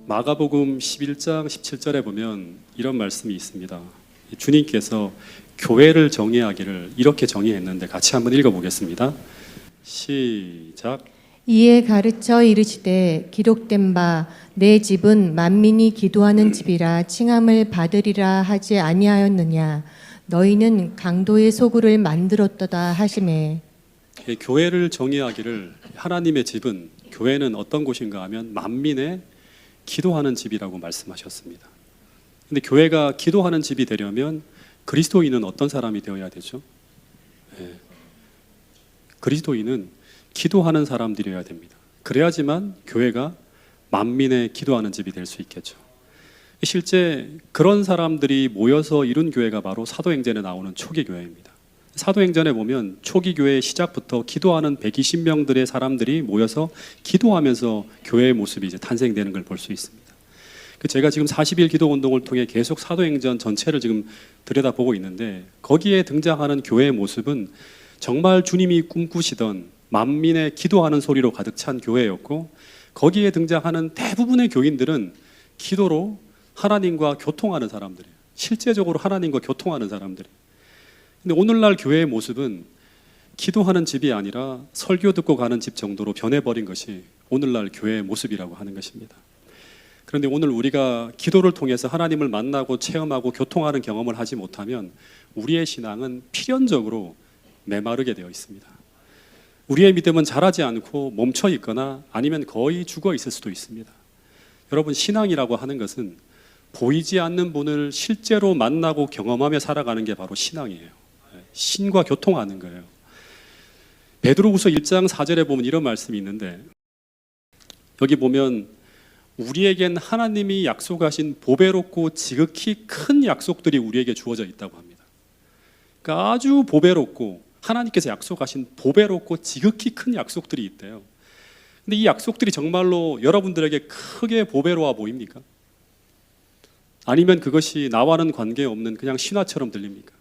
마가복음 11장 17절에 보면 이런 말씀이 있습니다. 주님께서 교회를 정의하기를 이렇게 정의했는데 같이 한번 읽어보겠습니다. 시작. 이에 가르쳐 이르시되 기록된 바 내 집은 만민이 기도하는 집이라 칭함을 받으리라 하지 아니하였느냐. 너희는 강도의 소굴을 만들었도다 하시매. 교회를 정의하기를 하나님의 집은, 교회는 어떤 곳인가 하면 만민의 기도하는 집이라고 말씀하셨습니다. 근데 교회가 기도하는 집이 되려면 그리스도인은 어떤 사람이 되어야 되죠? 그리스도인은 기도하는 사람들이어야 됩니다. 그래야지만 교회가 만민의 기도하는 집이 될 수 있겠죠. 실제 그런 사람들이 모여서 이룬 교회가 바로 사도행전에 나오는 초기 교회입니다. 사도행전에 보면 초기 교회의 시작부터 기도하는 120명들의 사람들이 모여서 기도하면서 교회의 모습이 이제 탄생되는 걸 볼 수 있습니다. 제가 지금 40일 기도 운동을 통해 계속 사도행전 전체를 지금 들여다보고 있는데, 거기에 등장하는 교회의 모습은 정말 주님이 꿈꾸시던 만민의 기도하는 소리로 가득 찬 교회였고, 거기에 등장하는 대부분의 교인들은 기도로 하나님과 교통하는 사람들이에요. 실제적으로 하나님과 교통하는 사람들이에요. 근데 오늘날 교회의 모습은 기도하는 집이 아니라 설교 듣고 가는 집 정도로 변해버린 것이 오늘날 교회의 모습이라고 하는 것입니다. 그런데 오늘 우리가 기도를 통해서 하나님을 만나고 체험하고 교통하는 경험을 하지 못하면 우리의 신앙은 필연적으로 메마르게 되어 있습니다. 우리의 믿음은 자라지 않고 멈춰 있거나 아니면 거의 죽어 있을 수도 있습니다. 여러분, 신앙이라고 하는 것은 보이지 않는 분을 실제로 만나고 경험하며 살아가는 게 바로 신앙이에요. 신과 교통하는 거예요. 베드로후서 1장 4절에 보면 이런 말씀이 있는데, 여기 보면 우리에겐 하나님이 약속하신 보배롭고 지극히 큰 약속들이 우리에게 주어져 있다고 합니다. 그러니까 아주 보배롭고 하나님께서 약속하신 보배롭고 지극히 큰 약속들이 있대요. 근데 이 약속들이 정말로 여러분들에게 크게 보배로워 보입니까? 아니면 그것이 나와는 관계없는 그냥 신화처럼 들립니까?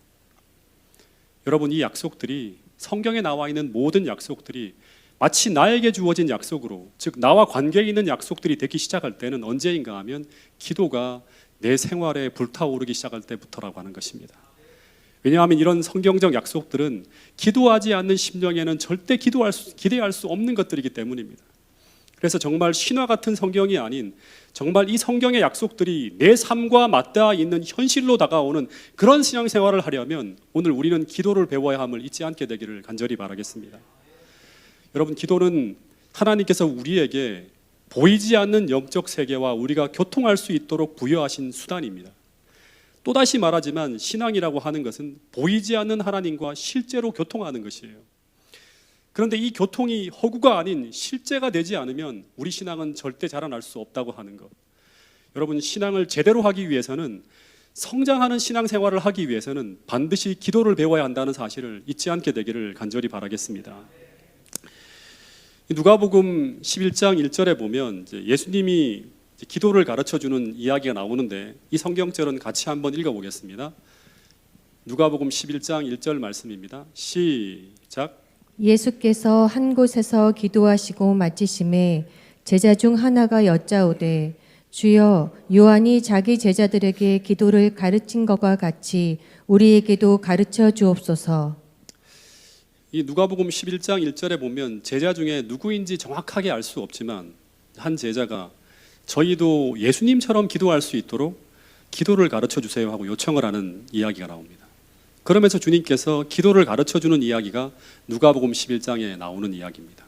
여러분, 이 약속들이, 성경에 나와 있는 모든 약속들이 마치 나에게 주어진 약속으로, 즉 나와 관계 있는 약속들이 되기 시작할 때는 언제인가 하면 기도가 내 생활에 불타오르기 시작할 때부터라고 하는 것입니다. 왜냐하면 이런 성경적 약속들은 기도하지 않는 심령에는 절대 기대할 수 없는 것들이기 때문입니다. 그래서 정말 신화 같은 성경이 아닌 정말 이 성경의 약속들이 내 삶과 맞닿아 있는 현실로 다가오는 그런 신앙생활을 하려면 오늘 우리는 기도를 배워야 함을 잊지 않게 되기를 간절히 바라겠습니다. 여러분, 기도는 하나님께서 우리에게 보이지 않는 영적 세계와 우리가 교통할 수 있도록 부여하신 수단입니다. 또다시 말하지만 신앙이라고 하는 것은 보이지 않는 하나님과 실제로 교통하는 것이에요. 그런데 이 교통이 허구가 아닌 실제가 되지 않으면 우리 신앙은 절대 자라날 수 없다고 하는 것. 여러분, 신앙을 제대로 하기 위해서는, 성장하는 신앙생활을 하기 위해서는 반드시 기도를 배워야 한다는 사실을 잊지 않게 되기를 간절히 바라겠습니다. 누가복음 11장 1절에 보면 예수님이 기도를 가르쳐주는 이야기가 나오는데, 이 성경절은 같이 한번 읽어보겠습니다. 누가복음 11장 1절 말씀입니다. 시작. 예수께서 한 곳에서 기도하시고 마치심에 제자 중 하나가 여짜오되 주여, 요한이 자기 제자들에게 기도를 가르친 것과 같이 우리에게도 가르쳐 주옵소서. 이 누가복음 11장 1절에 보면 제자 중에 누구인지 정확하게 알 수 없지만 한 제자가 저희도 예수님처럼 기도할 수 있도록 기도를 가르쳐 주세요 하고 요청을 하는 이야기가 나옵니다. 그러면서 주님께서 기도를 가르쳐 주는 이야기가 누가복음 11장에 나오는 이야기입니다.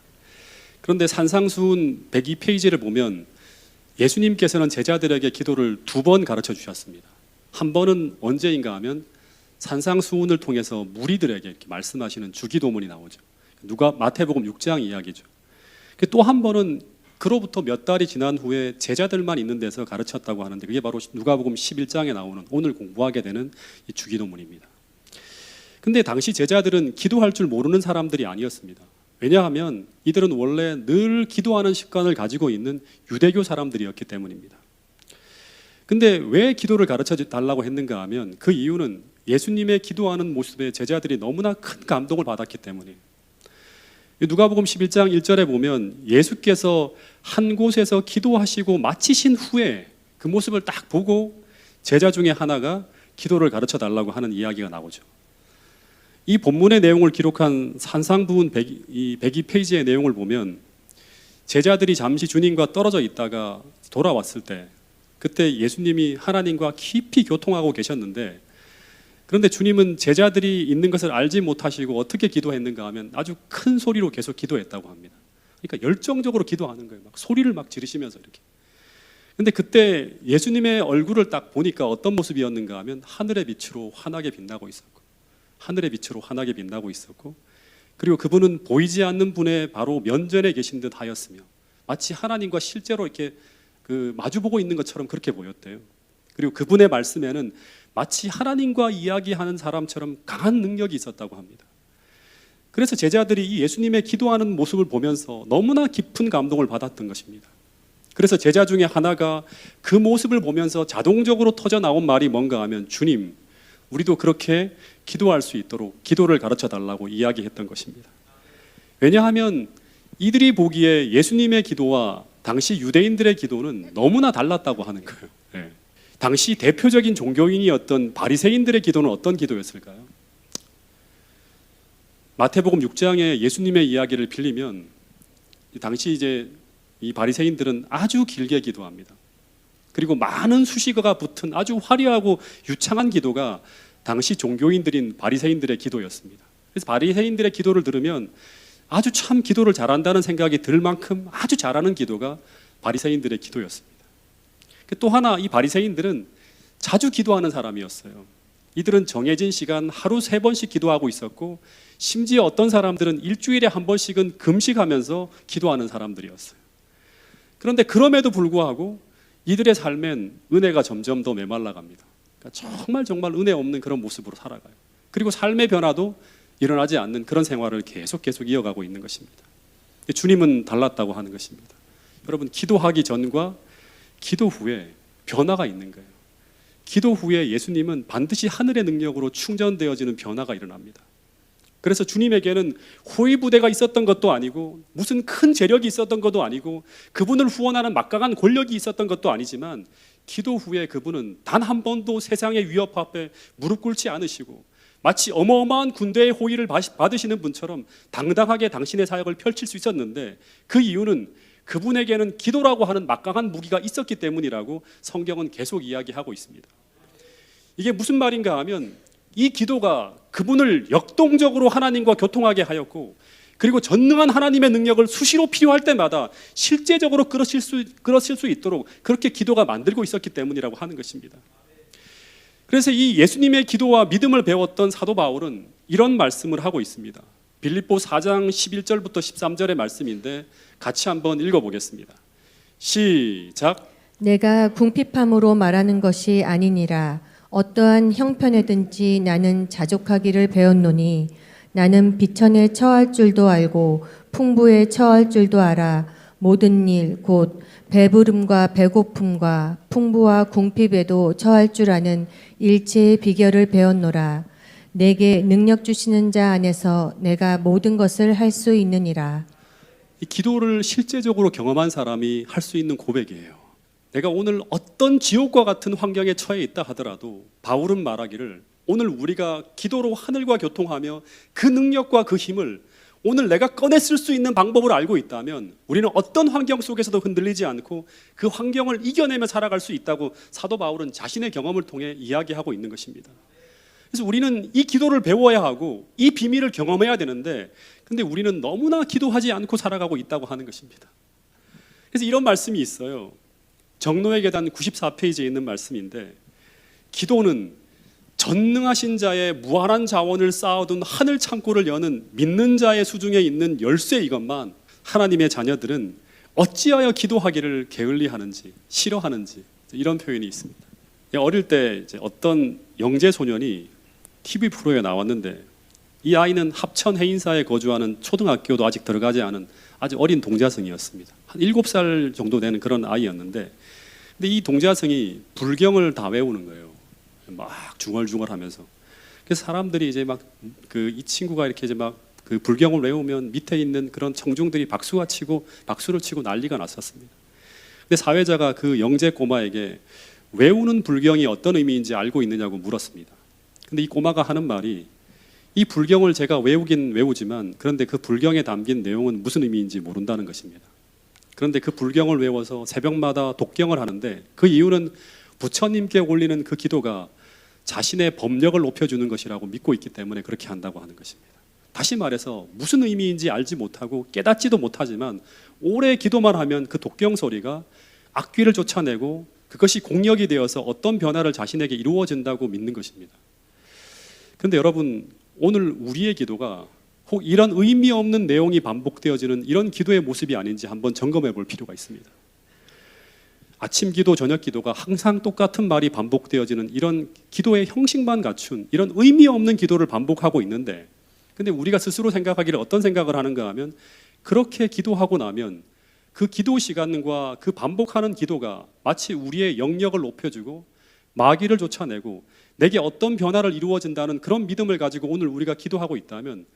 그런데 산상수훈 102페이지를 보면 예수님께서는 제자들에게 기도를 2번 가르쳐 주셨습니다. 한 번은 언제인가 하면 산상수훈을 통해서 무리들에게 이렇게 말씀하시는 주기도문이 나오죠. 마태복음 6장 이야기죠. 또 한 번은 그로부터 몇 달이 지난 후에 제자들만 있는 데서 가르쳤다고 하는데, 그게 바로 누가복음 11장에 나오는 오늘 공부하게 되는 이 주기도문입니다. 근데 당시 제자들은 기도할 줄 모르는 사람들이 아니었습니다. 왜냐하면 이들은 원래 늘 기도하는 습관을 가지고 있는 유대교 사람들이었기 때문입니다. 근데 왜 기도를 가르쳐 달라고 했는가 하면 그 이유는 예수님의 기도하는 모습에 제자들이 너무나 큰 감동을 받았기 때문에 누가복음 11장 1절에 보면 예수께서 한 곳에서 기도하시고 마치신 후에 그 모습을 딱 보고 제자 중에 하나가 기도를 가르쳐 달라고 하는 이야기가 나오죠. 이 본문의 내용을 기록한 산상부훈 102페이지의 내용을 보면 제자들이 잠시 주님과 떨어져 있다가 돌아왔을 때 그때 예수님이 하나님과 깊이 교통하고 계셨는데 그런데 주님은 제자들이 있는 것을 알지 못하시고 어떻게 기도했는가 하면 아주 큰 소리로 계속 기도했다고 합니다. 그러니까 열정적으로 기도하는 거예요. 막 소리를 막 지르시면서 이렇게. 근데 그때 예수님의 얼굴을 딱 보니까 어떤 모습이었는가 하면 하늘의 빛으로 환하게 빛나고 있었고 하늘의 빛으로 환하게 빛나고 있었고 그리고 그분은 보이지 않는 분의 바로 면전에 계신 듯 하였으며 마치 하나님과 실제로 이렇게 마주보고 있는 것처럼 그렇게 보였대요. 그리고 그분의 말씀에는 마치 하나님과 이야기하는 사람처럼 강한 능력이 있었다고 합니다. 그래서 제자들이 이 예수님의 기도하는 모습을 보면서 너무나 깊은 감동을 받았던 것입니다. 그래서 제자 중에 하나가 그 모습을 보면서 자동적으로 터져 나온 말이 뭔가 하면 주님, 우리도 그렇게 기도할 수 있도록 기도를 가르쳐 달라고 이야기했던 것입니다. 왜냐하면 이들이 보기에 예수님의 기도와 당시 유대인들의 기도는 너무나 달랐다고 하는 거예요. 네. 당시 대표적인 종교인이었던 바리새인들의 기도는 어떤 기도였을까요? 마태복음 6장에 예수님의 이야기를 빌리면 당시 이제 이 바리새인들은 아주 길게 기도합니다. 그리고 많은 수식어가 붙은 아주 화려하고 유창한 기도가 당시 종교인들인 바리새인들의 기도였습니다. 그래서 바리새인들의 기도를 들으면 아주 참 기도를 잘한다는 생각이 들 만큼 아주 잘하는 기도가 바리새인들의 기도였습니다. 또 하나 이 바리새인들은 자주 기도하는 사람이었어요. 이들은 정해진 시간 하루 3번씩 기도하고 있었고 심지어 어떤 사람들은 일주일에 한 번씩은 금식하면서 기도하는 사람들이었어요. 그런데 그럼에도 불구하고 이들의 삶엔 은혜가 점점 더 메말라갑니다. 그러니까 정말 은혜 없는 그런 모습으로 살아가요. 그리고 삶의 변화도 일어나지 않는 그런 생활을 계속 이어가고 있는 것입니다. 주님은 달랐다고 하는 것입니다. 여러분, 기도하기 전과 기도 후에 변화가 있는 거예요. 기도 후에 예수님은 반드시 하늘의 능력으로 충전되어지는 변화가 일어납니다. 그래서 주님에게는 호위부대가 있었던 것도 아니고 무슨 큰 재력이 있었던 것도 아니고 그분을 후원하는 막강한 권력이 있었던 것도 아니지만 기도 후에 그분은 단 한 번도 세상의 위협 앞에 무릎 꿇지 않으시고 마치 어마어마한 군대의 호위를 받으시는 분처럼 당당하게 당신의 사역을 펼칠 수 있었는데 그 이유는 그분에게는 기도라고 하는 막강한 무기가 있었기 때문이라고 성경은 계속 이야기하고 있습니다. 이게 무슨 말인가 하면 이 기도가 그분을 역동적으로 하나님과 교통하게 하였고 그리고 전능한 하나님의 능력을 수시로 필요할 때마다 실제적으로 그러실 수 있도록 그렇게 기도가 만들고 있었기 때문이라고 하는 것입니다. 그래서 이 예수님의 기도와 믿음을 배웠던 사도 바울은 이런 말씀을 하고 있습니다. 빌립보 4장 11절부터 13절의 말씀인데 같이 한번 읽어보겠습니다. 시작. 내가 궁핍함으로 말하는 것이 아니니라. 어떠한 형편에든지 나는 자족하기를 배웠노니 나는 비천에 처할 줄도 알고 풍부에 처할 줄도 알아. 모든 일 곧 배부름과 배고픔과 풍부와 궁핍에도 처할 줄 아는 일체의 비결을 배웠노라. 내게 능력 주시는 자 안에서 내가 모든 것을 할 수 있느니라. 이 기도를 실제적으로 경험한 사람이 할 수 있는 고백이에요. 내가 오늘 어떤 지옥과 같은 환경에 처해 있다 하더라도 바울은 말하기를 오늘 우리가 기도로 하늘과 교통하며 그 능력과 그 힘을 오늘 내가 꺼내 쓸 수 있는 방법을 알고 있다면 우리는 어떤 환경 속에서도 흔들리지 않고 그 환경을 이겨내며 살아갈 수 있다고 사도 바울은 자신의 경험을 통해 이야기하고 있는 것입니다. 그래서 우리는 이 기도를 배워야 하고 이 비밀을 경험해야 되는데 근데 우리는 너무나 기도하지 않고 살아가고 있다고 하는 것입니다. 그래서 이런 말씀이 있어요. 정노의 계단 94페이지에 있는 말씀인데 기도는 전능하신 자의 무한한 자원을 쌓아둔 하늘 창고를 여는 믿는 자의 수중에 있는 열쇠이건만 하나님의 자녀들은 어찌하여 기도하기를 게을리하는지 싫어하는지 이런 표현이 있습니다. 어릴 때 이제 어떤 영재 소년이 TV 프로에 나왔는데 이 아이는 합천 해인사에 거주하는 초등학교도 아직 들어가지 않은 아주 어린 동자승이었습니다. 한 7살 정도 되는 그런 아이였는데 근데 이 동자승이 불경을 다 외우는 거예요. 막 중얼중얼하면서 그래서 사람들이 이제 막 이 친구가 이렇게 이제 막 그 불경을 외우면 밑에 있는 그런 청중들이 박수를 치고 난리가 났었습니다. 근데 사회자가 그 영재 꼬마에게 외우는 불경이 어떤 의미인지 알고 있느냐고 물었습니다. 근데 이 꼬마가 하는 말이, 이 불경을 제가 외우긴 외우지만 그런데 그 불경에 담긴 내용은 무슨 의미인지 모른다는 것입니다. 그런데 그 불경을 외워서 새벽마다 독경을 하는데 그 이유는 부처님께 올리는 그 기도가 자신의 법력을 높여주는 것이라고 믿고 있기 때문에 그렇게 한다고 하는 것입니다. 다시 말해서 무슨 의미인지 알지 못하고 깨닫지도 못하지만 오래 기도만 하면 그 독경 소리가 악귀를 쫓아내고 그것이 공력이 되어서 어떤 변화를 자신에게 이루어진다고 믿는 것입니다. 그런데 여러분, 오늘 우리의 기도가 혹 이런 의미 없는 내용이 반복되어지는 이런 기도의 모습이 아닌지 한번 점검해 볼 필요가 있습니다. 아침 기도, 저녁 기도가 항상 똑같은 말이 반복되어지는 이런 기도의 형식만 갖춘 이런 의미 없는 기도를 반복하고 있는데, 근데 우리가 스스로 생각하기를 어떤 생각을 하는가 하면, 그렇게 기도하고 나면 그 기도 시간과 그 반복하는 기도가 마치 우리의 영역을 높여주고 마귀를 쫓아내고 내게 어떤 변화를 이루어진다는 그런 믿음을 가지고 오늘 우리가 기도하고 있다면,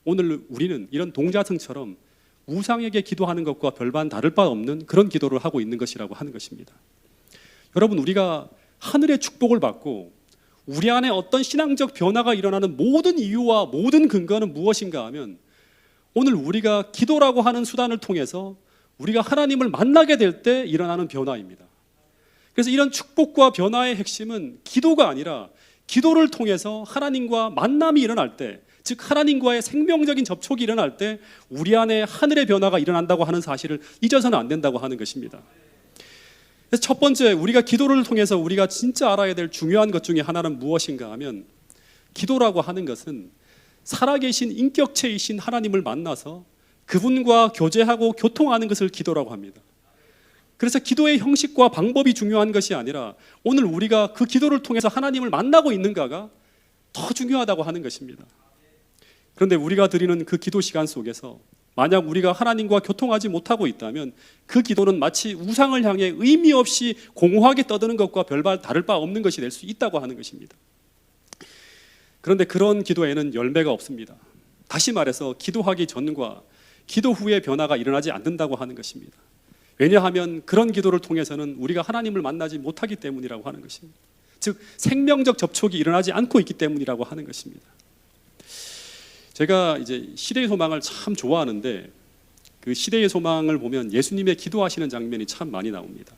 오늘 우리는 이런 동자승처럼 우상에게 기도하는 것과 별반 다를 바 없는 그런 기도를 하고 있는 것이라고 하는 것입니다. 여러분, 우리가 하늘의 축복을 받고 우리 안에 어떤 신앙적 변화가 일어나는 모든 이유와 모든 근거는 무엇인가 하면, 오늘 우리가 기도라고 하는 수단을 통해서 우리가 하나님을 만나게 될 때 일어나는 변화입니다. 그래서 이런 축복과 변화의 핵심은 기도가 아니라 기도를 통해서 하나님과 만남이 일어날 때, 즉 하나님과의 생명적인 접촉이 일어날 때 우리 안에 하늘의 변화가 일어난다고 하는 사실을 잊어서는 안 된다고 하는 것입니다. 그래서 첫 번째, 우리가 기도를 통해서 우리가 진짜 알아야 될 중요한 것 중에 하나는 무엇인가 하면, 기도라고 하는 것은 살아계신 인격체이신 하나님을 만나서 그분과 교제하고 교통하는 것을 기도라고 합니다. 그래서 기도의 형식과 방법이 중요한 것이 아니라 오늘 우리가 그 기도를 통해서 하나님을 만나고 있는가가 더 중요하다고 하는 것입니다. 그런데 우리가 드리는 그 기도 시간 속에서 만약 우리가 하나님과 교통하지 못하고 있다면 그 기도는 마치 우상을 향해 의미 없이 공허하게 떠드는 것과 별반 다를 바 없는 것이 될 수 있다고 하는 것입니다. 그런데 그런 기도에는 열매가 없습니다. 다시 말해서 기도하기 전과 기도 후의 변화가 일어나지 않는다고 하는 것입니다. 왜냐하면 그런 기도를 통해서는 우리가 하나님을 만나지 못하기 때문이라고 하는 것입니다. 즉 생명적 접촉이 일어나지 않고 있기 때문이라고 하는 것입니다. 제가 이제 시대의 소망을 참 좋아하는데, 그 시대의 소망을 보면 예수님의 기도하시는 장면이 참 많이 나옵니다.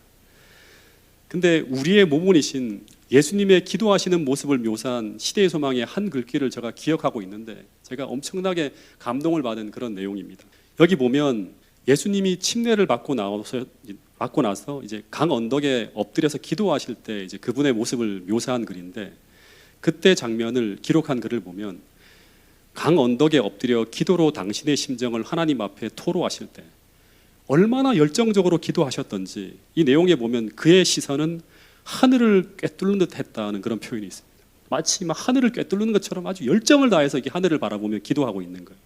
근데 우리의 모본이신 예수님의 기도하시는 모습을 묘사한 시대의 소망의 한 글귀를 제가 기억하고 있는데, 제가 엄청나게 감동을 받은 그런 내용입니다. 여기 보면 예수님이 침례를 받고 나서 이제 강 언덕에 엎드려서 기도하실 때 이제 그분의 모습을 묘사한 글인데, 그때 장면을 기록한 글을 보면 강 언덕에 엎드려 기도로 당신의 심정을 하나님 앞에 토로하실 때 얼마나 열정적으로 기도하셨던지, 이 내용에 보면 그의 시선은 하늘을 꿰뚫는 듯 했다는 그런 표현이 있습니다. 마치 막 하늘을 꿰뚫는 것처럼 아주 열정을 다해서 이렇게 하늘을 바라보며 기도하고 있는 거예요.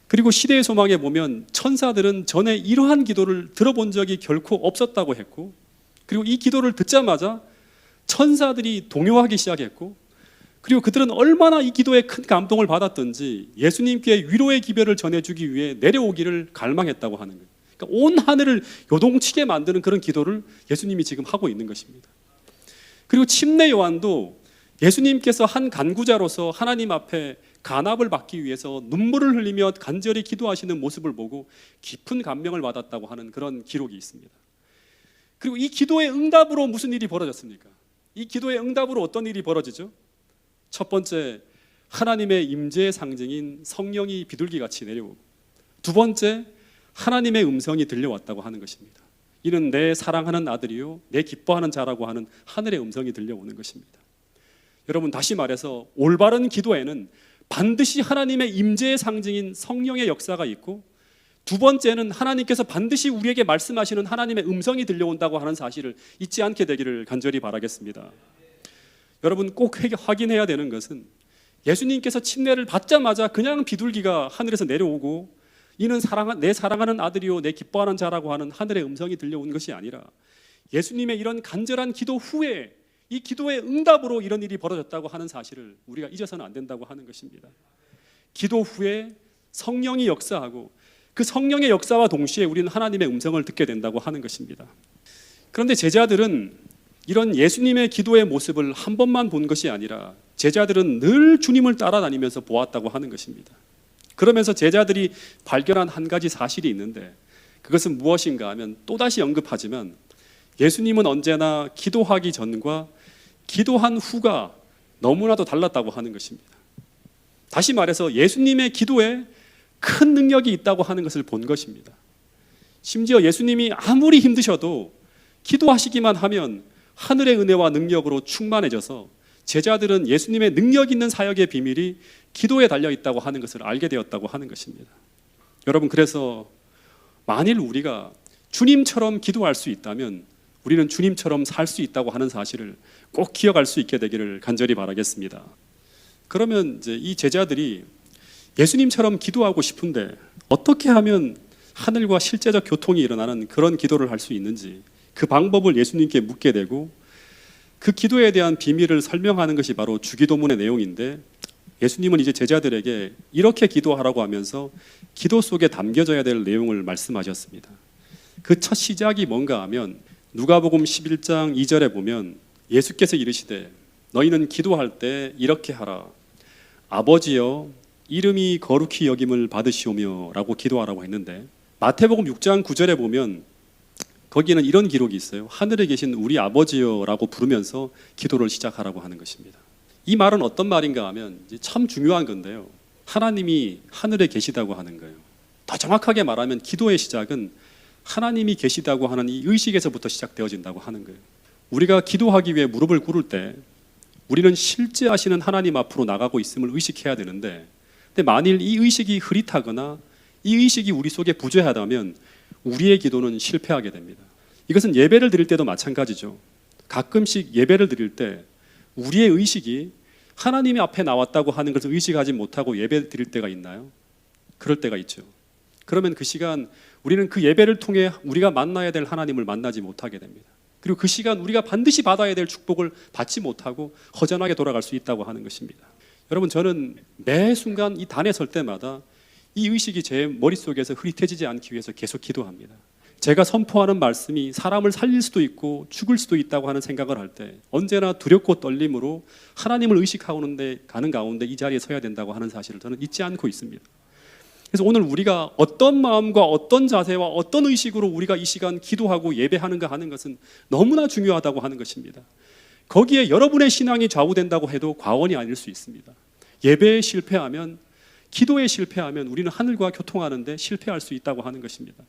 그리고 시대의 소망에 보면 천사들은 전에 이러한 기도를 들어본 적이 결코 없었다고 했고, 그리고 이 기도를 듣자마자 천사들이 동요하기 시작했고, 그리고 그들은 얼마나 이 기도에 큰 감동을 받았던지 예수님께 위로의 기별을 전해주기 위해 내려오기를 갈망했다고 하는 거예요. 그러니까 온 하늘을 요동치게 만드는 그런 기도를 예수님이 지금 하고 있는 것입니다. 그리고 침례 요한도 예수님께서 한 간구자로서 하나님 앞에 간압을 받기 위해서 눈물을 흘리며 간절히 기도하시는 모습을 보고 깊은 감명을 받았다고 하는 그런 기록이 있습니다. 그리고 이 기도의 응답으로 무슨 일이 벌어졌습니까? 이 기도의 응답으로 어떤 일이 벌어지죠? 첫 번째, 하나님의 임재의 상징인 성령이 비둘기같이 내려오고, 두 번째, 하나님의 음성이 들려왔다고 하는 것입니다. 이는 내 사랑하는 아들이요 내 기뻐하는 자라고 하는 하늘의 음성이 들려오는 것입니다. 여러분, 다시 말해서 올바른 기도에는 반드시 하나님의 임재의 상징인 성령의 역사가 있고, 두 번째는 하나님께서 반드시 우리에게 말씀하시는 하나님의 음성이 들려온다고 하는 사실을 잊지 않게 되기를 간절히 바라겠습니다. 여러분, 꼭 확인해야 되는 것은 예수님께서 침례를 받자마자 그냥 비둘기가 하늘에서 내려오고 이는 내 사랑하는 아들이요 내 기뻐하는 자라고 하는 하늘의 음성이 들려온 것이 아니라 예수님의 이런 간절한 기도 후에 이 기도의 응답으로 이런 일이 벌어졌다고 하는 사실을 우리가 잊어서는 안 된다고 하는 것입니다. 기도 후에 성령이 역사하고 그 성령의 역사와 동시에 우리는 하나님의 음성을 듣게 된다고 하는 것입니다. 그런데 제자들은 이런 예수님의 기도의 모습을 한 번만 본 것이 아니라 제자들은 늘 주님을 따라다니면서 보았다고 하는 것입니다. 그러면서 제자들이 발견한 한 가지 사실이 있는데 그것은 무엇인가 하면 또다시 언급하지만 예수님은 언제나 기도하기 전과 기도한 후가 너무나도 달랐다고 하는 것입니다. 다시 말해서 예수님의 기도에 큰 능력이 있다고 하는 것을 본 것입니다. 심지어 예수님이 아무리 힘드셔도 기도하시기만 하면 하늘의 은혜와 능력으로 충만해져서 제자들은 예수님의 능력 있는 사역의 비밀이 기도에 달려 있다고 하는 것을 알게 되었다고 하는 것입니다. 여러분, 그래서 만일 우리가 주님처럼 기도할 수 있다면 우리는 주님처럼 살 수 있다고 하는 사실을 꼭 기억할 수 있게 되기를 간절히 바라겠습니다. 그러면 이제 이 제자들이 예수님처럼 기도하고 싶은데 어떻게 하면 하늘과 실제적 교통이 일어나는 그런 기도를 할 수 있는지 그 방법을 예수님께 묻게 되고 그 기도에 대한 비밀을 설명하는 것이 바로 주기도문의 내용인데 예수님은 이제 제자들에게 이렇게 기도하라고 하면서 기도 속에 담겨져야 될 내용을 말씀하셨습니다. 그 첫 시작이 뭔가 하면 누가복음 11장 2절에 보면 예수께서 이르시되 너희는 기도할 때 이렇게 하라. 아버지여 이름이 거룩히 여김을 받으시오며 라고 기도하라고 했는데 마태복음 6장 9절에 보면 거기에는 이런 기록이 있어요. 하늘에 계신 우리 아버지여 라고 부르면서 기도를 시작하라고 하는 것입니다. 이 말은 어떤 말인가 하면 참 중요한 건데요. 하나님이 하늘에 계시다고 하는 거예요. 더 정확하게 말하면 기도의 시작은 하나님이 계시다고 하는 이 의식에서부터 시작되어진다고 하는 거예요. 우리가 기도하기 위해 무릎을 꿇을 때 우리는 실제 하시는 하나님 앞으로 나가고 있음을 의식해야 되는데 근데 만일 이 의식이 흐릿하거나 이 의식이 우리 속에 부재하다면 우리의 기도는 실패하게 됩니다. 이것은 예배를 드릴 때도 마찬가지죠. 가끔씩 예배를 드릴 때 우리의 의식이 하나님의 앞에 나왔다고 하는 것을 의식하지 못하고 예배 드릴 때가 있나요? 그럴 때가 있죠. 그러면 그 시간 우리는 그 예배를 통해 우리가 만나야 될 하나님을 만나지 못하게 됩니다. 그리고 그 시간 우리가 반드시 받아야 될 축복을 받지 못하고 허전하게 돌아갈 수 있다고 하는 것입니다. 여러분, 저는 매 순간 이 단에 설 때마다 이 의식이 제 머릿속에서 흐릿해지지 않기 위해서 계속 기도합니다. 제가 선포하는 말씀이 사람을 살릴 수도 있고 죽을 수도 있다고 하는 생각을 할 때 언제나 두렵고 떨림으로 하나님을 의식하는데 가는 가운데 이 자리에 서야 된다고 하는 사실을 저는 잊지 않고 있습니다. 그래서 오늘 우리가 어떤 마음과 어떤 자세와 어떤 의식으로 우리가 이 시간 기도하고 예배하는가 하는 것은 너무나 중요하다고 하는 것입니다. 거기에 여러분의 신앙이 좌우된다고 해도 과언이 아닐 수 있습니다. 예배에 실패하면, 기도에 실패하면 우리는 하늘과 교통하는데 실패할 수 있다고 하는 것입니다.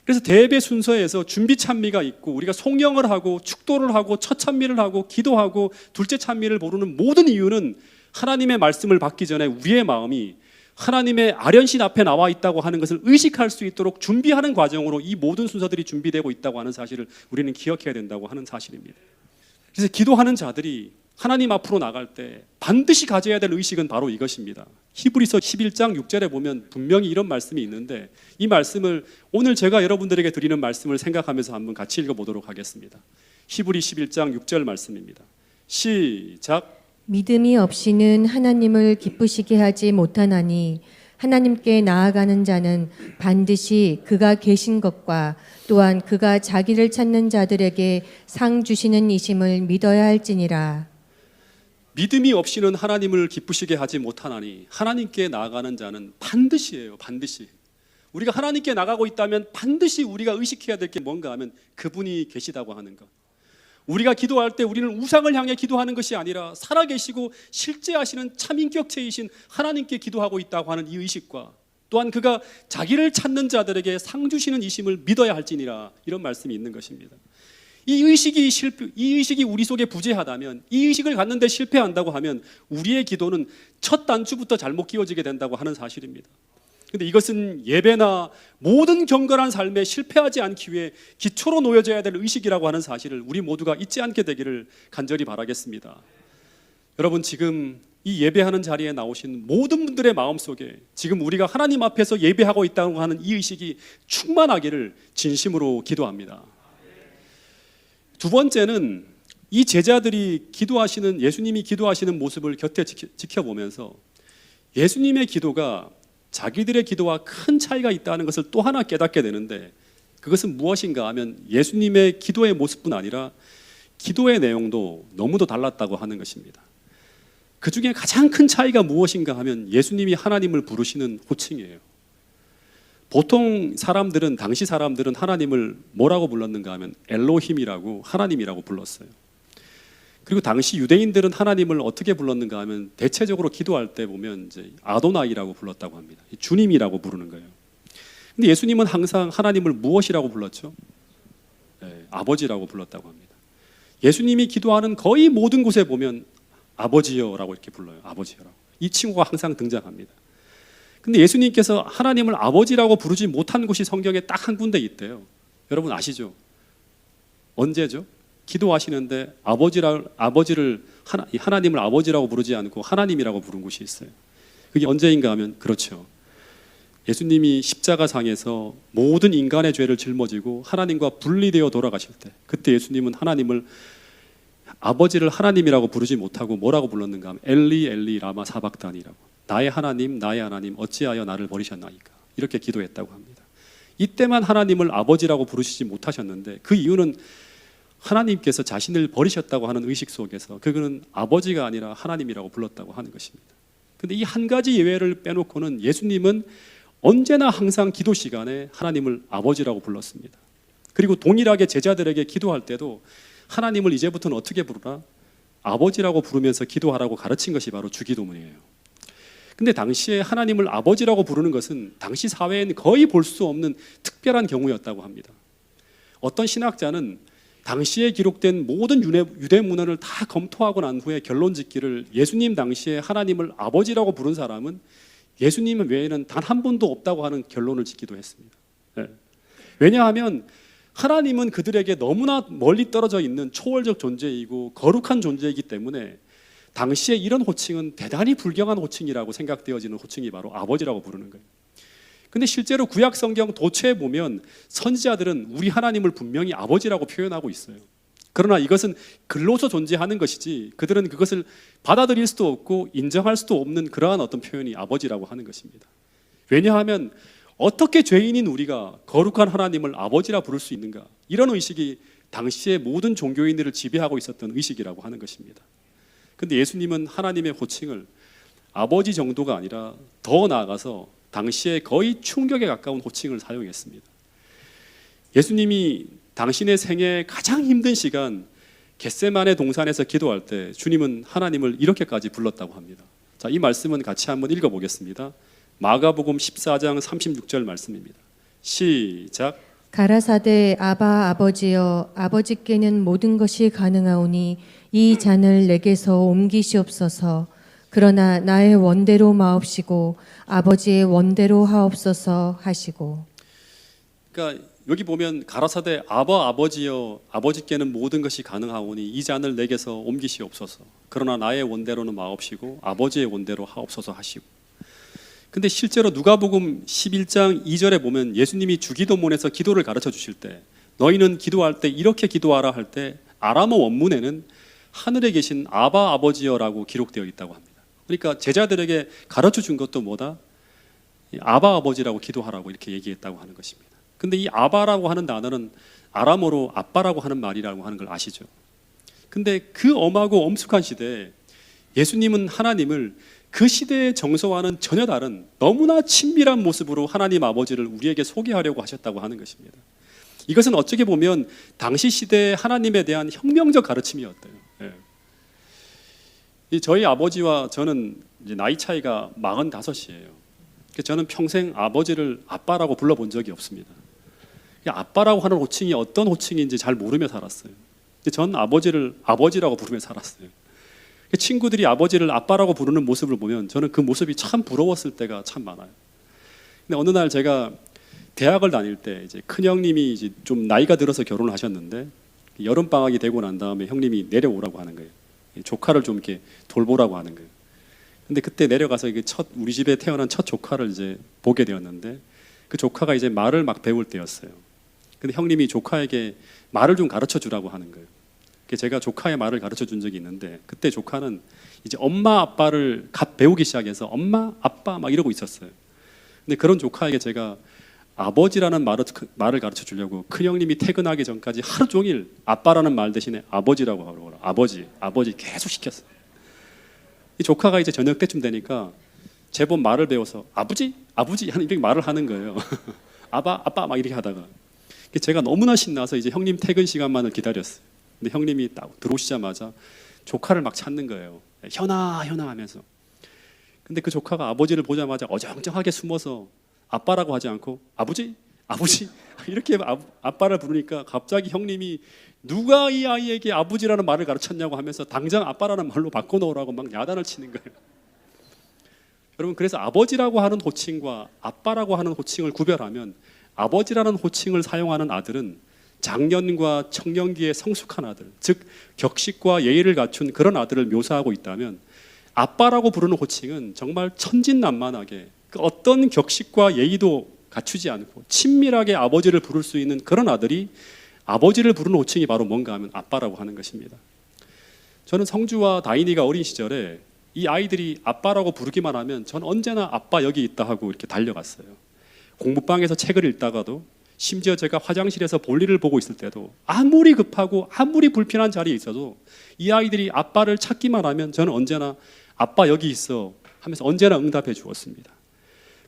그래서 대예배 순서에서 준비 찬미가 있고 우리가 송영을 하고 축도를 하고 첫 찬미를 하고 기도하고 둘째 찬미를 부르는 모든 이유는 하나님의 말씀을 받기 전에 우리의 마음이 하나님의 아련신 앞에 나와 있다고 하는 것을 의식할 수 있도록 준비하는 과정으로 이 모든 순서들이 준비되고 있다고 하는 사실을 우리는 기억해야 된다고 하는 사실입니다. 그래서 기도하는 자들이 하나님 앞으로 나갈 때 반드시 가져야 될 의식은 바로 이것입니다. 히브리서 11장 6절에 보면 분명히 이런 말씀이 있는데 이 말씀을 오늘 제가 여러분들에게 드리는 말씀을 생각하면서 한번 같이 읽어보도록 하겠습니다. 히브리 11장 6절 말씀입니다. 시작. 믿음이 없이는 하나님을 기쁘시게 하지 못하나니 하나님께 나아가는 자는 반드시 그가 계신 것과 또한 그가 자기를 찾는 자들에게 상 주시는 이심을 믿어야 할지니라. 믿음이 없이는 하나님을 기쁘시게 하지 못하나니 하나님께 나아가는 자는 반드시예요. 반드시. 우리가 하나님께 나가고 있다면 반드시 우리가 의식해야 될 게 뭔가 하면 그분이 계시다고 하는 것. 우리가 기도할 때 우리는 우상을 향해 기도하는 것이 아니라 살아계시고 실제 하시는 참인격체이신 하나님께 기도하고 있다고 하는 이 의식과 또한 그가 자기를 찾는 자들에게 상 주시는 이심을 믿어야 할지니라, 이런 말씀이 있는 것입니다. 이 의식이 우리 속에 부재하다면, 이 의식을 갖는데 실패한다고 하면 우리의 기도는 첫 단추부터 잘못 끼워지게 된다고 하는 사실입니다. 그런데 이것은 예배나 모든 경건한 삶에 실패하지 않기 위해 기초로 놓여져야 될 의식이라고 하는 사실을 우리 모두가 잊지 않게 되기를 간절히 바라겠습니다. 여러분, 지금 이 예배하는 자리에 나오신 모든 분들의 마음속에 지금 우리가 하나님 앞에서 예배하고 있다고 하는 이 의식이 충만하기를 진심으로 기도합니다. 두 번째는 이 제자들이 기도하시는, 예수님이 기도하시는 모습을 곁에 지켜보면서 예수님의 기도가 자기들의 기도와 큰 차이가 있다는 것을 또 하나 깨닫게 되는데, 그것은 무엇인가 하면 예수님의 기도의 모습뿐 아니라 기도의 내용도 너무도 달랐다고 하는 것입니다. 그 중에 가장 큰 차이가 무엇인가 하면 예수님이 하나님을 부르시는 호칭이에요. 보통 사람들은, 당시 사람들은 하나님을 뭐라고 불렀는가 하면 엘로힘이라고, 하나님이라고 불렀어요. 그리고 당시 유대인들은 하나님을 어떻게 불렀는가 하면 대체적으로 기도할 때 보면 이제 아도나이라고 불렀다고 합니다. 주님이라고 부르는 거예요. 근데 예수님은 항상 하나님을 무엇이라고 불렀죠? 아버지라고 불렀다고 합니다. 예수님이 기도하는 거의 모든 곳에 보면 아버지여라고 이렇게 불러요. 아버지여라고. 이 친구가 항상 등장합니다. 근데 예수님께서 하나님을 아버지라고 부르지 못한 곳이 성경에 딱 한 군데 있대요. 여러분 아시죠? 언제죠? 기도하시는데 하나님을 아버지라고 부르지 않고 하나님이라고 부른 곳이 있어요. 그게 언제인가 하면, 그렇죠, 예수님이 십자가상에서 모든 인간의 죄를 짊어지고 하나님과 분리되어 돌아가실 때, 그때 예수님은 아버지를 하나님이라고 부르지 못하고 뭐라고 불렀는가 하면 엘리 엘리 라마 사박단이라고, 나의 하나님 어찌하여 나를 버리셨나이까, 이렇게 기도했다고 합니다. 이때만 하나님을 아버지라고 부르시지 못하셨는데, 그 이유는 하나님께서 자신을 버리셨다고 하는 의식 속에서 그거는 아버지가 아니라 하나님이라고 불렀다고 하는 것입니다. 근데 이 한 가지 예외를 빼놓고는 예수님은 언제나 항상 기도 시간에 하나님을 아버지라고 불렀습니다. 그리고 동일하게 제자들에게 기도할 때도 하나님을 이제부터는 어떻게 부르라? 아버지라고 부르면서 기도하라고 가르친 것이 바로 주기도문이에요. 근데 당시에 하나님을 아버지라고 부르는 것은 당시 사회엔 거의 볼 수 없는 특별한 경우였다고 합니다. 어떤 신학자는 당시에 기록된 모든 유대 문헌을 다 검토하고 난 후에 결론 짓기를, 예수님 당시에 하나님을 아버지라고 부른 사람은 예수님 외에는 단 한 분도 없다고 하는 결론을 짓기도 했습니다. 왜냐하면 하나님은 그들에게 너무나 멀리 떨어져 있는 초월적 존재이고 거룩한 존재이기 때문에 당시에 이런 호칭은 대단히 불경한 호칭이라고 생각되어지는 호칭이 바로 아버지라고 부르는 거예요. 근데 실제로 구약 성경 도처에 보면 선지자들은 우리 하나님을 분명히 아버지라고 표현하고 있어요. 그러나 이것은 글로서 존재하는 것이지 그들은 그것을 받아들일 수도 없고 인정할 수도 없는 그러한 어떤 표현이 아버지라고 하는 것입니다. 왜냐하면 어떻게 죄인인 우리가 거룩한 하나님을 아버지라 부를 수 있는가? 이런 의식이 당시의 모든 종교인들을 지배하고 있었던 의식이라고 하는 것입니다. 근데 예수님은 하나님의 호칭을 아버지 정도가 아니라 더 나아가서 당시에 거의 충격에 가까운 호칭을 사용했습니다. 예수님이 당신의 생애 가장 힘든 시간 겟세마네 동산에서 기도할 때 주님은 하나님을 이렇게까지 불렀다고 합니다. 자, 이 말씀은 같이 한번 읽어보겠습니다. 마가복음 14장 36절 말씀입니다. 시작. 가라사대 아바 아버지여, 아버지께는 모든 것이 가능하오니 이 잔을 내게서 옮기시옵소서. 그러나 나의 원대로 마옵시고 아버지의 원대로 하옵소서 하시고. 그러니까 여기 보면 가라사대 아버지여, 아버지께는 모든 것이 가능하오니 이 잔을 내게서 옮기시옵소서. 그러나 나의 원대로는 마옵시고 아버지의 원대로 하옵소서 하시고. 근데 실제로 누가복음 11장 2절에 보면 예수님이 주기도문에서 기도를 가르쳐 주실 때 너희는 기도할 때 이렇게 기도하라 할 때 아람어 원문에는 하늘에 계신 아바 아버지여라고 기록되어 있다고 합니다. 그러니까 제자들에게 가르쳐 준 것도 뭐다? 아바 아버지라고 기도하라고 이렇게 얘기했다고 하는 것입니다. 근데 이 아바라고 하는 단어는 아람어로 아빠라고 하는 말이라고 하는 걸 아시죠? 근데 그 엄하고 엄숙한 시대에 예수님은 하나님을 그 시대의 정서와는 전혀 다른 너무나 친밀한 모습으로 하나님 아버지를 우리에게 소개하려고 하셨다고 하는 것입니다. 이것은 어떻게 보면 당시 시대의 하나님에 대한 혁명적 가르침이었대요. 저희 아버지와 저는 이제 나이 차이가 45이에요. 저는 평생 아버지를 아빠라고 불러본 적이 없습니다. 아빠라고 하는 호칭이 어떤 호칭인지 잘 모르며 살았어요. 전 아버지를 아버지라고 부르며 살았어요. 친구들이 아버지를 아빠라고 부르는 모습을 보면 저는 그 모습이 참 부러웠을 때가 참 많아요. 근데 어느 날 제가 대학을 다닐 때 이제 큰 형님이 이제 좀 나이가 들어서 결혼을 하셨는데 여름 방학이 되고 난 다음에 형님이 내려오라고 하는 거예요. 조카를 좀 이렇게 돌보라고 하는 거예요. 근데 그때 내려가서 이게 우리 집에 태어난 첫 조카를 이제 보게 되었는데 그 조카가 이제 말을 막 배울 때였어요. 근데 형님이 조카에게 말을 좀 가르쳐 주라고 하는 거예요. 제가 조카의 말을 가르쳐 준 적이 있는데 그때 조카는 이제 엄마 아빠를 갓 배우기 시작해서 엄마 아빠 막 이러고 있었어요. 근데 그런 조카에게 제가 아버지라는 말을 가르쳐 주려고 큰형님이 퇴근하기 전까지 하루 종일 아빠라는 말 대신에 아버지라고 하고 아버지 계속 시켰어요. 이 조카가 이제 저녁 때쯤 되니까 제법 말을 배워서 아버지 이렇게 말을 하는 거예요. 아빠 막 이렇게 하다가 제가 너무나 신나서 이제 형님 퇴근 시간만을 기다렸어요. 근데 형님이 딱 들어오시자마자 조카를 막 찾는 거예요. 현아 하면서. 근데 그 조카가 아버지를 보자마자 어정쩡하게 숨어서 아빠라고 하지 않고 아버지 이렇게 아빠를 부르니까 갑자기 형님이 누가 이 아이에게 아버지라는 말을 가르쳤냐고 하면서 당장 아빠라는 말로 바꿔놓으라고 막 야단을 치는 거예요. 여러분, 그래서 아버지라고 하는 호칭과 아빠라고 하는 호칭을 구별하면 아버지라는 호칭을 사용하는 아들은 장년과 청년기에 성숙한 아들, 즉 격식과 예의를 갖춘 그런 아들을 묘사하고 있다면 아빠라고 부르는 호칭은 정말 천진난만하게 그 어떤 격식과 예의도 갖추지 않고 친밀하게 아버지를 부를 수 있는 그런 아들이 아버지를 부르는 호칭이 바로 뭔가 하면 아빠라고 하는 것입니다. 저는 성주와 다인이가 어린 시절에 이 아이들이 아빠라고 부르기만 하면 전 언제나 아빠 여기 있다 하고 이렇게 달려갔어요. 공부방에서 책을 읽다가도 심지어 제가 화장실에서 볼일을 보고 있을 때도 아무리 급하고 아무리 불편한 자리에 있어도 이 아이들이 아빠를 찾기만 하면 저는 언제나 아빠 여기 있어 하면서 언제나 응답해 주었습니다.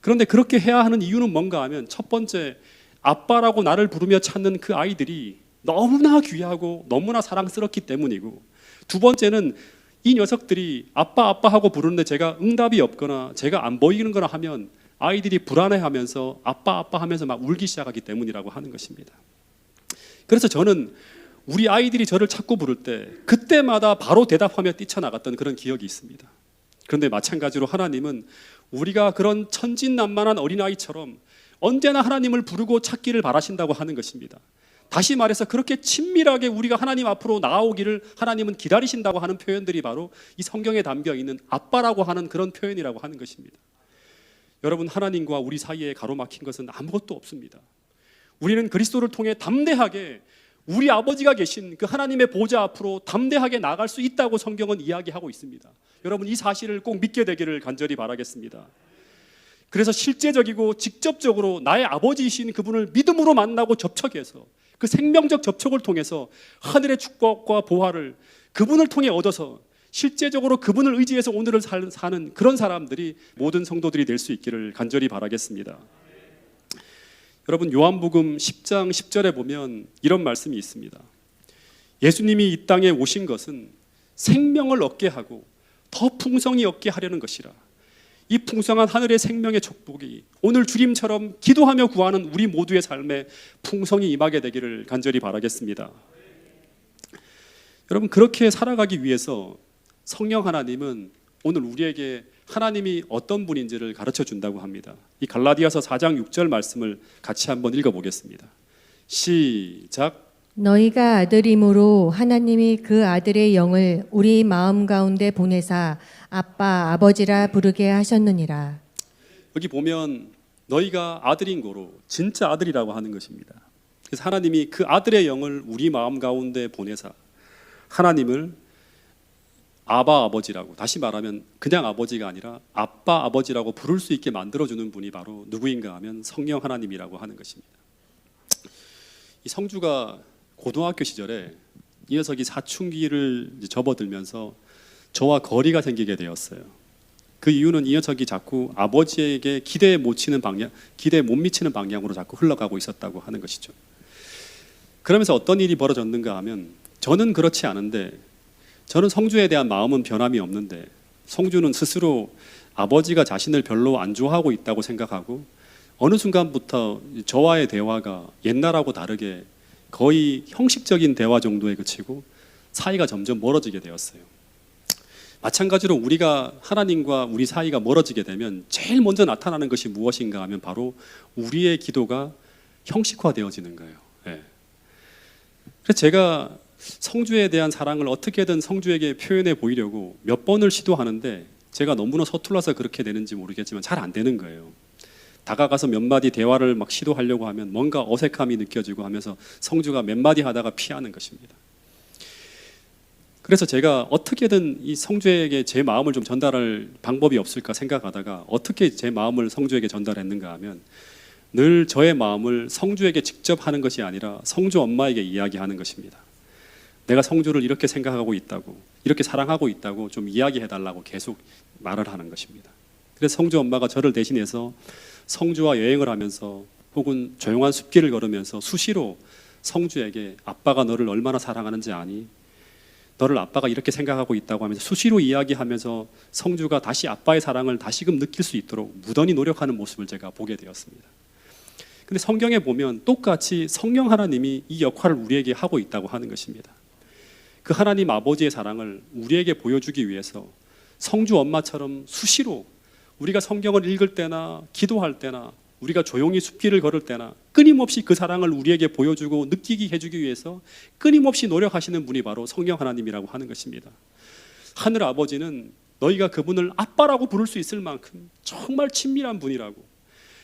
그런데 그렇게 해야 하는 이유는 뭔가 하면 첫 번째, 아빠라고 나를 부르며 찾는 그 아이들이 너무나 귀하고 너무나 사랑스럽기 때문이고, 두 번째는 이 녀석들이 아빠 하고 부르는데 제가 응답이 없거나 제가 안 보이는 거나 하면 아이들이 불안해하면서 아빠 하면서 막 울기 시작하기 때문이라고 하는 것입니다. 그래서 저는 우리 아이들이 저를 찾고 부를 때 그때마다 바로 대답하며 뛰쳐나갔던 그런 기억이 있습니다. 그런데 마찬가지로 하나님은 우리가 그런 천진난만한 어린아이처럼 언제나 하나님을 부르고 찾기를 바라신다고 하는 것입니다. 다시 말해서 그렇게 친밀하게 우리가 하나님 앞으로 나아오기를 하나님은 기다리신다고 하는 표현들이 바로 이 성경에 담겨 있는 아빠라고 하는 그런 표현이라고 하는 것입니다. 여러분, 하나님과 우리 사이에 가로막힌 것은 아무것도 없습니다. 우리는 그리스도를 통해 담대하게 우리 아버지가 계신 그 하나님의 보좌 앞으로 담대하게 나갈 수 있다고 성경은 이야기하고 있습니다. 여러분, 이 사실을 꼭 믿게 되기를 간절히 바라겠습니다. 그래서 실제적이고 직접적으로 나의 아버지이신 그분을 믿음으로 만나고 접촉해서 그 생명적 접촉을 통해서 하늘의 축복과 보화를 그분을 통해 얻어서 실제적으로 그분을 의지해서 오늘을 사는 그런 사람들이 모든 성도들이 될 수 있기를 간절히 바라겠습니다. 여러분, 요한복음 10장 10절에 보면 이런 말씀이 있습니다. 예수님이 이 땅에 오신 것은 생명을 얻게 하고 더 풍성히 얻게 하려는 것이라. 이 풍성한 하늘의 생명의 축복이 오늘 주님처럼 기도하며 구하는 우리 모두의 삶에 풍성히 임하게 되기를 간절히 바라겠습니다. 여러분, 그렇게 살아가기 위해서 성령 하나님은 오늘 우리에게 하나님이 어떤 분인지를 가르쳐 준다고 합니다. 이 갈라디아서 4장 6절 말씀을 같이 한번 읽어보겠습니다. 시작. 너희가 아들이므로 하나님이 그 아들의 영을 우리 마음 가운데 보내사 아빠 아버지라 부르게 하셨느니라. 여기 보면 너희가 아들인 거로 진짜 아들이라고 하는 것입니다. 그래서 하나님이 그 아들의 영을 우리 마음 가운데 보내사 하나님을 아바 아버지라고, 다시 말하면 그냥 아버지가 아니라 아빠 아버지라고 부를 수 있게 만들어주는 분이 바로 누구인가 하면 성령 하나님이라고 하는 것입니다. 이 성주가 고등학교 시절에 이 녀석이 사춘기를 접어들면서 저와 거리가 생기게 되었어요. 그 이유는 이 녀석이 자꾸 아버지에게 기대에 못 미치는 방향으로 자꾸 흘러가고 있었다고 하는 것이죠. 그러면서 어떤 일이 벌어졌는가 하면, 저는 그렇지 않은데, 저는 성주에 대한 마음은 변함이 없는데 성주는 스스로 아버지가 자신을 별로 안 좋아하고 있다고 생각하고 어느 순간부터 저와의 대화가 옛날하고 다르게 거의 형식적인 대화 정도에 그치고 사이가 점점 멀어지게 되었어요. 마찬가지로 우리가 하나님과 우리 사이가 멀어지게 되면 제일 먼저 나타나는 것이 무엇인가 하면 바로 우리의 기도가 형식화되어지는 거예요. 네. 그래서 제가 성주에 대한 사랑을 어떻게든 성주에게 표현해 보이려고 몇 번을 시도하는데 제가 너무나 서툴러서 그렇게 되는지 모르겠지만 잘 안 되는 거예요. 다가가서 몇 마디 대화를 막 시도하려고 하면 뭔가 어색함이 느껴지고 하면서 성주가 몇 마디 하다가 피하는 것입니다. 그래서 제가 어떻게든 이 성주에게 제 마음을 좀 전달할 방법이 없을까 생각하다가 어떻게 제 마음을 성주에게 전달했는가 하면 늘 저의 마음을 성주에게 직접 하는 것이 아니라 성주 엄마에게 이야기하는 것입니다. 내가 성주를 이렇게 생각하고 있다고, 이렇게 사랑하고 있다고 좀 이야기해달라고 계속 말을 하는 것입니다. 그래서 성주 엄마가 저를 대신해서 성주와 여행을 하면서 혹은 조용한 숲길을 걸으면서 수시로 성주에게 아빠가 너를 얼마나 사랑하는지 아니? 너를 아빠가 이렇게 생각하고 있다고 하면서 수시로 이야기하면서 성주가 다시 아빠의 사랑을 다시금 느낄 수 있도록 무던히 노력하는 모습을 제가 보게 되었습니다. 근데 성경에 보면 똑같이 성령 하나님이 이 역할을 우리에게 하고 있다고 하는 것입니다. 그 하나님 아버지의 사랑을 우리에게 보여주기 위해서 성주 엄마처럼 수시로 우리가 성경을 읽을 때나 기도할 때나 우리가 조용히 숲길을 걸을 때나 끊임없이 그 사랑을 우리에게 보여주고 느끼게 해주기 위해서 끊임없이 노력하시는 분이 바로 성령 하나님이라고 하는 것입니다. 하늘 아버지는 너희가 그분을 아빠라고 부를 수 있을 만큼 정말 친밀한 분이라고,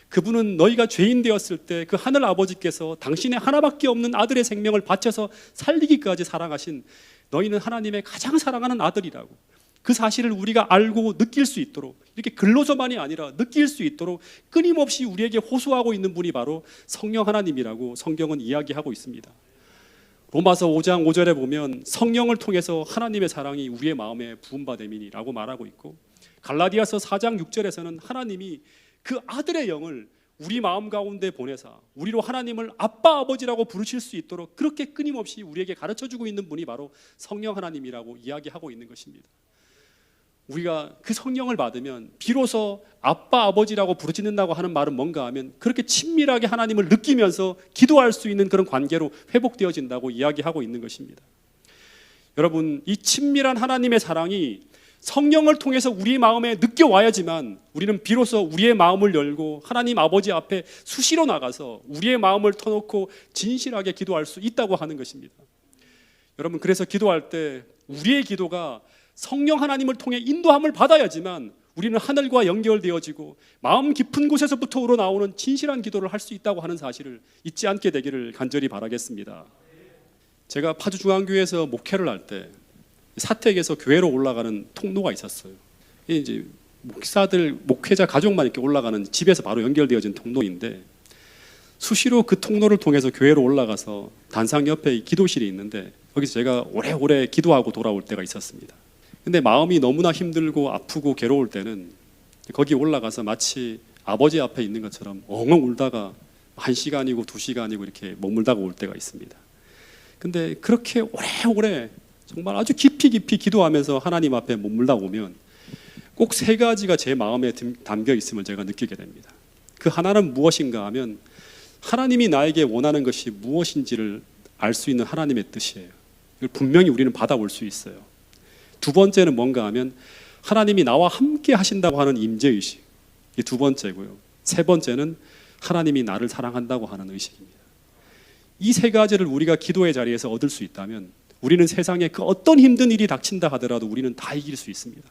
그분은 너희가 죄인 되었을 때 그 하늘 아버지께서 당신의 하나밖에 없는 아들의 생명을 바쳐서 살리기까지 사랑하신 너희는 하나님의 가장 사랑하는 아들이라고, 그 사실을 우리가 알고 느낄 수 있도록, 이렇게 글로서만이 아니라 느낄 수 있도록 끊임없이 우리에게 호소하고 있는 분이 바로 성령 하나님이라고 성경은 이야기하고 있습니다. 로마서 5장 5절에 보면 성령을 통해서 하나님의 사랑이 우리의 마음에 부음받음이라고 말하고 있고, 갈라디아서 4장 6절에서는 하나님이 그 아들의 영을 우리 마음 가운데 보내사 우리로 하나님을 아빠 아버지라고 부르실 수 있도록 그렇게 끊임없이 우리에게 가르쳐주고 있는 분이 바로 성령 하나님이라고 이야기하고 있는 것입니다. 우리가 그 성령을 받으면 비로소 아빠 아버지라고 부르짖는다고 하는 말은 뭔가 하면 그렇게 친밀하게 하나님을 느끼면서 기도할 수 있는 그런 관계로 회복되어진다고 이야기하고 있는 것입니다. 여러분, 이 친밀한 하나님의 사랑이 성령을 통해서 우리 마음에 느껴와야지만 우리는 비로소 우리의 마음을 열고 하나님 아버지 앞에 수시로 나가서 우리의 마음을 터놓고 진실하게 기도할 수 있다고 하는 것입니다. 여러분, 그래서 기도할 때 우리의 기도가 성령 하나님을 통해 인도함을 받아야지만 우리는 하늘과 연결되어지고 마음 깊은 곳에서부터 우러나오는 진실한 기도를 할 수 있다고 하는 사실을 잊지 않게 되기를 간절히 바라겠습니다. 제가 파주중앙교회에서 목회를 할 때 사택에서 교회로 올라가는 통로가 있었어요. 이제 목사들, 목회자 가족만 이렇게 올라가는 집에서 바로 연결되어진 통로인데 수시로 그 통로를 통해서 교회로 올라가서 단상 옆에 기도실이 있는데 거기서 제가 오래오래 기도하고 돌아올 때가 있었습니다. 근데 마음이 너무나 힘들고 아프고 괴로울 때는 거기 올라가서 마치 아버지 앞에 있는 것처럼 엉엉 울다가 1시간이고 2시간이고 이렇게 머물다가 올 때가 있습니다. 근데 그렇게 오래오래 정말 아주 깊이 기도하면서 하나님 앞에 머물다 오면 꼭 3가지가 제 마음에 담겨 있음을 제가 느끼게 됩니다. 그 하나는 무엇인가 하면 하나님이 나에게 원하는 것이 무엇인지를 알 수 있는 하나님의 뜻이에요. 이걸 분명히 우리는 받아올 수 있어요. 2번째는 뭔가 하면 하나님이 나와 함께 하신다고 하는 임재의식, 이게 2번째고요. 3번째는 하나님이 나를 사랑한다고 하는 의식입니다. 이 3가지를 우리가 기도의 자리에서 얻을 수 있다면 우리는 세상에 그 어떤 힘든 일이 닥친다 하더라도 우리는 다 이길 수 있습니다.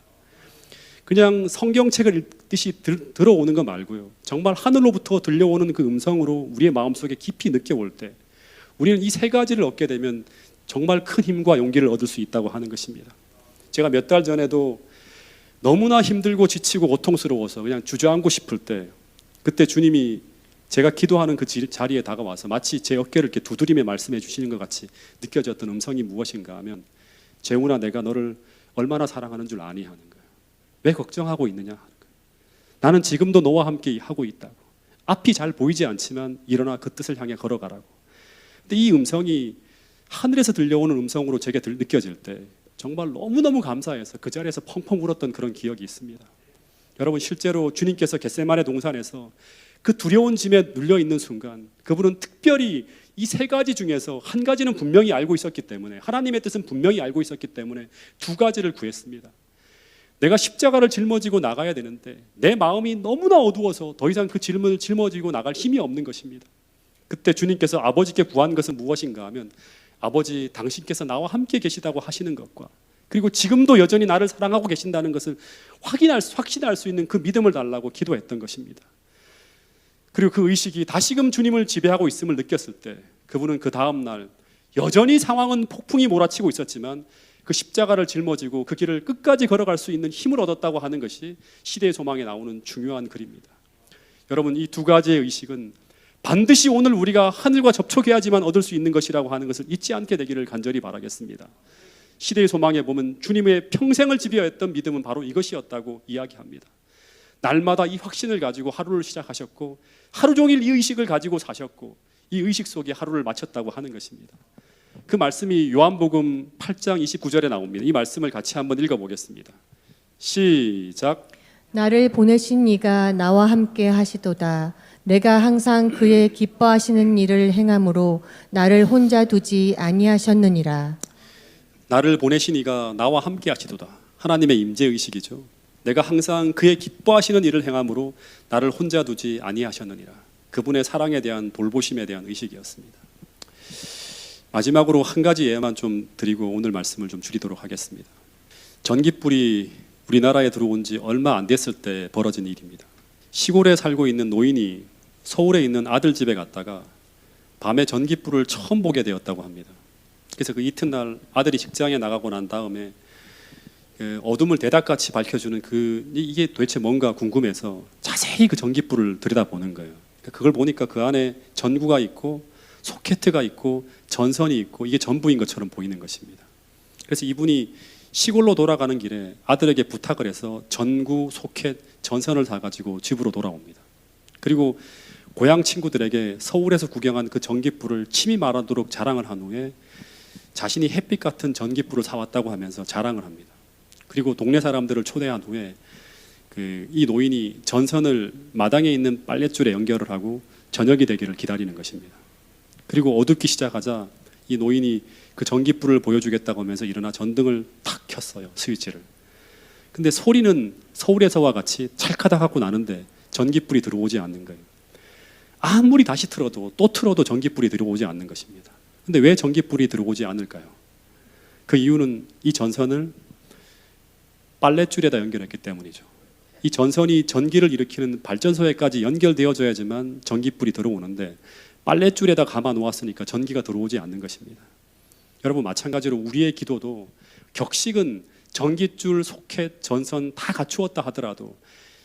그냥 성경책을 읽듯이 들어오는 거 말고요, 정말 하늘로부터 들려오는 그 음성으로 우리의 마음속에 깊이 느껴올 때 우리는 이 3가지를 얻게 되면 정말 큰 힘과 용기를 얻을 수 있다고 하는 것입니다. 제가 몇 달 전에도 너무나 힘들고 지치고 고통스러워서 그냥 주저앉고 싶을 때 그때 주님이 제가 기도하는 그 자리에 다가와서 마치 제 어깨를 이렇게 두드리며 말씀해 주시는 것 같이 느껴졌던 음성이 무엇인가 하면, 재훈아, 내가 너를 얼마나 사랑하는 줄 아니 하는 거예요. 왜 걱정하고 있느냐 하는 거예요. 나는 지금도 너와 함께 하고 있다고. 앞이 잘 보이지 않지만 일어나 그 뜻을 향해 걸어가라고. 근데 이 음성이 하늘에서 들려오는 음성으로 제게 느껴질 때 정말 너무너무 감사해서 그 자리에서 펑펑 울었던 그런 기억이 있습니다. 여러분, 실제로 주님께서 겟세마네 동산에서 그 두려운 짐에 눌려 있는 순간 그분은 특별히 이 3가지 중에서 한 가지는 분명히 알고 있었기 때문에, 하나님의 뜻은 분명히 알고 있었기 때문에 2가지를 구했습니다. 내가 십자가를 짊어지고 나가야 되는데 내 마음이 너무나 어두워서 더 이상 그 짐을 짊어지고 나갈 힘이 없는 것입니다. 그때 주님께서 아버지께 구한 것은 무엇인가 하면, 아버지, 당신께서 나와 함께 계시다고 하시는 것과 그리고 지금도 여전히 나를 사랑하고 계신다는 것을 확신할 수 있는 그 믿음을 달라고 기도했던 것입니다. 그리고 그 의식이 다시금 주님을 지배하고 있음을 느꼈을 때 그분은 그 다음 날 여전히 상황은 폭풍이 몰아치고 있었지만 그 십자가를 짊어지고 그 길을 끝까지 걸어갈 수 있는 힘을 얻었다고 하는 것이 시대의 소망에 나오는 중요한 글입니다. 여러분, 이 두 가지의 의식은 반드시 오늘 우리가 하늘과 접촉해야지만 얻을 수 있는 것이라고 하는 것을 잊지 않게 되기를 간절히 바라겠습니다. 시대의 소망에 보면 주님의 평생을 지배했던 믿음은 바로 이것이었다고 이야기합니다. 날마다 이 확신을 가지고 하루를 시작하셨고 하루 종일 이 의식을 가지고 사셨고 이 의식 속에 하루를 마쳤다고 하는 것입니다. 그 말씀이 요한복음 8장 29절에 나옵니다. 이 말씀을 같이 한번 읽어보겠습니다. 시작. 나를 보내신 이가 나와 함께 하시도다. 내가 항상 그의 기뻐하시는 일을 행함으로 나를 혼자 두지 아니하셨느니라. 나를 보내신 이가 나와 함께 하시도다. 하나님의 임재 의식이죠. 내가 항상 그의 기뻐하시는 일을 행함으로 나를 혼자 두지 아니하셨느니라. 그분의 사랑에 대한 돌보심에 대한 의식이었습니다. 마지막으로 한 가지 예만 좀 드리고 오늘 말씀을 좀 줄이도록 하겠습니다. 전깃불이 우리나라에 들어온 지 얼마 안 됐을 때 벌어진 일입니다. 시골에 살고 있는 노인이 서울에 있는 아들 집에 갔다가 밤에 전깃불을 처음 보게 되었다고 합니다. 그래서 그 이튿날 아들이 직장에 나가고 난 다음에 어둠을 대낮같이 밝혀주는 이게 도대체 뭔가 궁금해서 자세히 그 전깃불을 들여다보는 거예요. 그걸 보니까 그 안에 전구가 있고 소켓가 있고 전선이 있고 이게 전부인 것처럼 보이는 것입니다. 그래서 이분이 시골로 돌아가는 길에 아들에게 부탁을 해서 전구, 소켓, 전선을 사가지고 집으로 돌아옵니다. 그리고 고향 친구들에게 서울에서 구경한 그 전깃불을 침이 마르도록 자랑을 한 후에 자신이 햇빛 같은 전깃불을 사왔다고 하면서 자랑을 합니다. 그리고 동네 사람들을 초대한 후에 이 노인이 전선을 마당에 있는 빨랫줄에 연결을 하고 저녁이 되기를 기다리는 것입니다. 그리고 어둡기 시작하자 이 노인이 그 전깃불을 보여주겠다고 하면서 일어나 전등을 탁 켰어요. 스위치를. 근데 소리는 서울에서와 같이 찰카닥하고 나는데 전깃불이 들어오지 않는 거예요. 아무리 다시 틀어도 또 틀어도 전깃불이 들어오지 않는 것입니다. 근데 왜 전깃불이 들어오지 않을까요? 그 이유는 이 전선을 빨랫줄에다 연결했기 때문이죠. 이 전선이 전기를 일으키는 발전소에까지 연결되어져야지만 전깃불이 들어오는데 빨랫줄에다 감아 놓았으니까 전기가 들어오지 않는 것입니다. 여러분, 마찬가지로 우리의 기도도 격식은 전깃줄, 소켓, 전선 다 갖추었다 하더라도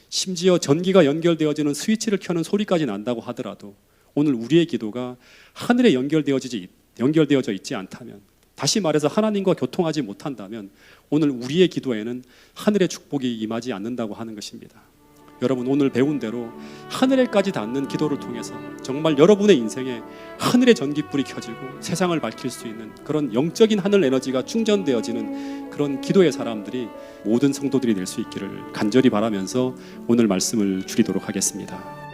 심지어 전기가 연결되어지는 스위치를 켜는 소리까지 난다고 하더라도 오늘 우리의 기도가 하늘에 연결되어져 있지 않다면, 다시 말해서 하나님과 교통하지 못한다면 오늘 우리의 기도에는 하늘의 축복이 임하지 않는다고 하는 것입니다. 여러분, 오늘 배운 대로 하늘에까지 닿는 기도를 통해서 정말 여러분의 인생에 하늘의 전깃불이 켜지고 세상을 밝힐 수 있는 그런 영적인 하늘 에너지가 충전되어지는 그런 기도의 사람들이 모든 성도들이 될 수 있기를 간절히 바라면서 오늘 말씀을 줄이도록 하겠습니다.